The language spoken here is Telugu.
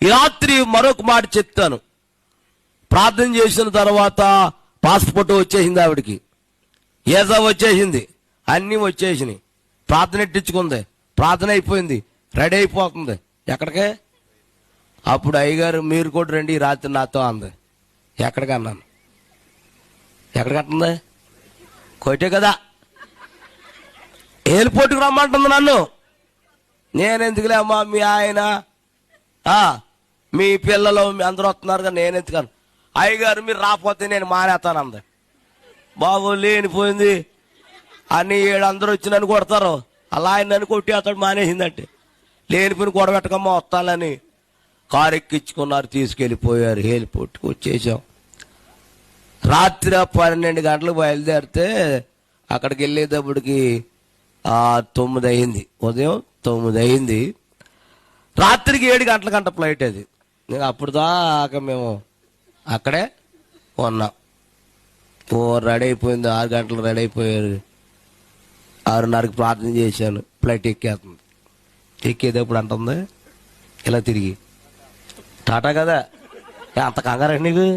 ఈ రాత్రి మరొక మాట చెప్తాను. ప్రార్థన చేసిన తర్వాత పాస్పోర్ట్ వచ్చేసింది, ఆవిడికి వీసా వచ్చేసింది, అన్నీ వచ్చేసినాయి. ప్రార్థన ఎట్టించుకుంది, ప్రార్థన అయిపోయింది, రెడీ అయిపోతుంది. ఎక్కడికే? అప్పుడు అయ్యగారు మీరు కూడా రండి ఈ రాత్రి నాతో అంది. ఎక్కడికి అన్నాను. ఎక్కడికంటుంది? కోటే కదా, ఎయిర్పోర్ట్కి రమ్మంటుంది నన్ను. నేనెందుకులే అమ్మా, మీ ఆయన మీ పిల్లలు అందరూ వస్తున్నారుగా, నేనెందుకను. అయ్యగారు మీరు రాకపోతే నేను మానేస్తాను అంది. బాబు లేనిపోయింది అని అందరూ వచ్చి నన్ను కొడతారు, అలా ఆయన నన్ను కొట్టి అతడు మానేసిందంటే లేనిపోయిన గొడవెట్టకమ్మా వస్తానని కారు ఎక్కించుకున్నారు, తీసుకెళ్ళిపోయారు. ఎయిర్పోర్ట్కి వచ్చేసాం. రాత్రి 12 గంటలకు బయలుదేరితే అక్కడికి వెళ్ళేటప్పటికి 9 అయింది, ఉదయం 9 అయింది. రాత్రికి 7 గంటల ఫ్లైట్ అది. అప్పుడు దాకా మేము అక్కడే ఉన్నాం. రెడీ అయిపోయింది, 6 గంటలు రెడీ అయిపోయారు. 6:30కి ప్రార్థన చేశాను, ఫ్లైట్ ఎక్కేస్తుంది. ఎక్కేటప్పుడు అంటుంది ఇలా తిరిగి, టాటా కదా, అంత కంగారండి నీకు.